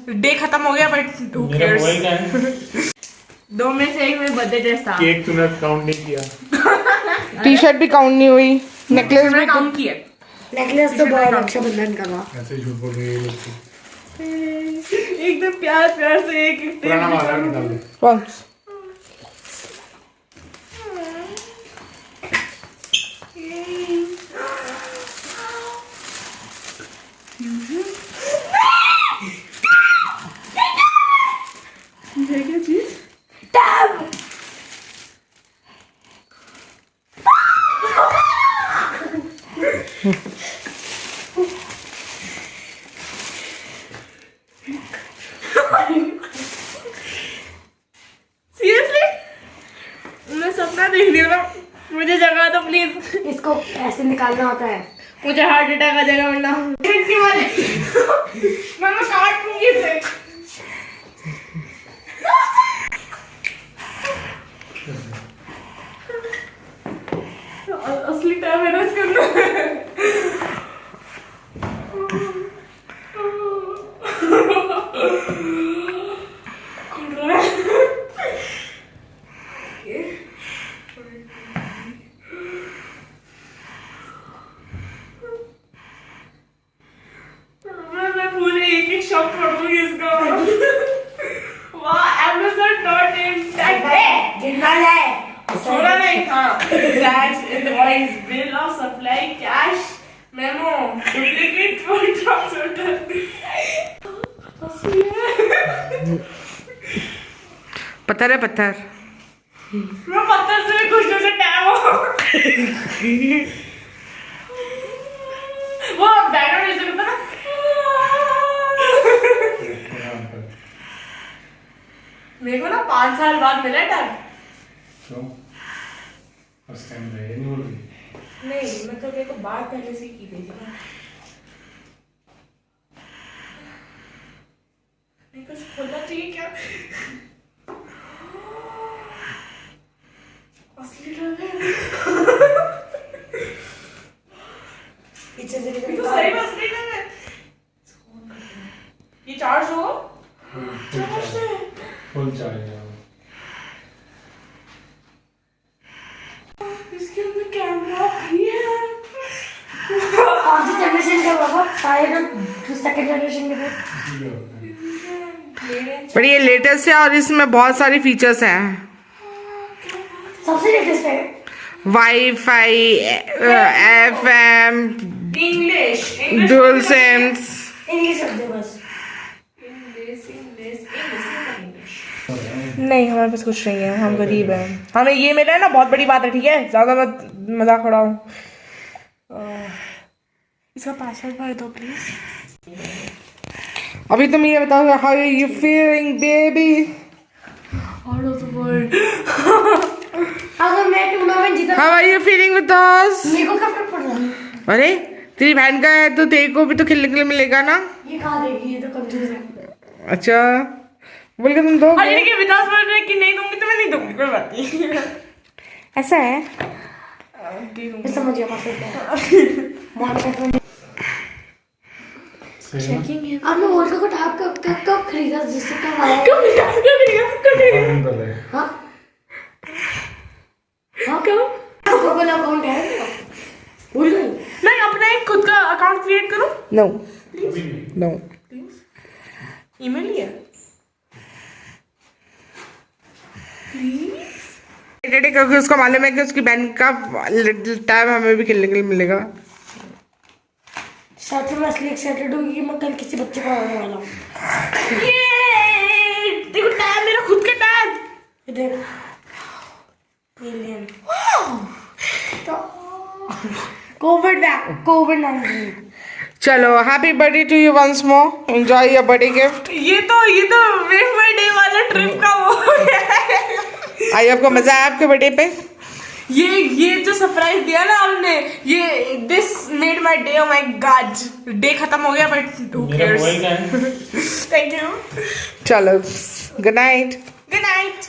Day खत्म हो गया बट who cares? दो में से एक में बर्थडे ड्रेस था। केक तूने काउंट नहीं किया। टी शर्ट भी काउंट नहीं हुई, नेकलेस भी काउंट किया। नेकलेस तो बहुत रक्षाबंधन का था। ऐसे झूठ बोल रही है ये लोग। एकदम प्यार प्यार से एक पुराना वाला निकाल दे। कौन क्या चीज? सीरियसली मैं सपना देख रही हूँ ना, मुझे जगा दो प्लीज। इसको ऐसे निकालना होता है। मुझे हार्ट अटैक आ जाएगा वरना मैं काट दूंगी इसे। असली टाइम है ना इसके अंदर। मैं पूरे एक एक शब्द पढ़ दूंगी इसका। वाह Amazon डॉट इन गिनना है। छोड़ा नहीं था। Tax, invoice, bill of supply, cash, memo, duplicate food transfer। पत्थर है पत्थर। मैं पत्थर से भी खुश होकर टैम हूँ। वो बैकग्राउंड म्यूजिक होता ना। मेरे को ना 5 साल बाद मिला टैम। क्यों? फर्स्ट टाइम रहे नहीं बोल रही। नहीं मतलब मेरे को बात पहले से की गई थी ना। मेरे को खोलना चाहिए क्या? असली ड्रग है। पीछे से ये तो सही में असली ड्रग है। ये चार्ज हो? फुल चार्ज है। इसके अंदर कैमरा भी है। कौन सी जनरेशन का बाबा? शायद सेकंड जनरेशन के थे। पर ये लेटेस्ट है और इसमें बहुत सारी फीचर्स हैं। सबसे लेटेस्ट है। Wifi, FM, English dual sims. English शब्द है बस। नहीं हमारे पास कुछ नहीं है, हम गरीब हैं। हमें ये मिला है ना, बहुत बड़ी बात है, ठीक है? ज्यादा मत मजाक उड़ाओ। इसका पासवर्ड भर दो प्लीज। अभी तुम ये बताओ, how are you feeling baby? Out of the world. अगर मैं टूर्नामेंट जीता how are you feeling with us? मेरे को कब तक पढ़ना? अरे तेरी बहन का है तो तेरे को भी तो खेलने के लिए मिलेगा ना। ये कहाँ देगी? ये तो कंफ्यूज है। अच्छा बोल के तुम दो। अरे लेकिन विकास बोल रहे कि नहीं दूंगी तो मैं नहीं दूंगी, कोई बात नहीं। ऐसा है? मैं समझ गया पासवर्ड। चेकिंग है। आपने वर्ल्ड कप कब खरीदा? जिससे कब आया? हाँ हाँ कब? गूगल अकाउंट है? भूल गई। नहीं अपना एक खुद का अकाउंट क्रिएट करो। No no. ईमेल ही है। क्योंकि उसको मालूम है कि उसकी बहन का टाइम हमें भी खेलने के लिए मिलेगा। शायद से मैं असली एक्साइटेड हूँ कि मैं कल किसी बच्चे को आने वाला हूँ। ये देखो टैब, मेरा खुद का टैब। इधर एलियन कोविड-19। चलो happy birthday to you once more, enjoy your birthday gift. ये तो मेक माय डे वाला ट्रिप का वो आई आपको मजा आया आपके बर्थडे पे? ये जो सरप्राइज दिया ना आपने, ये this made my day. Oh my God, day खत्म हो गया but who cares. Thank you. चलो गुड नाइट। Good night.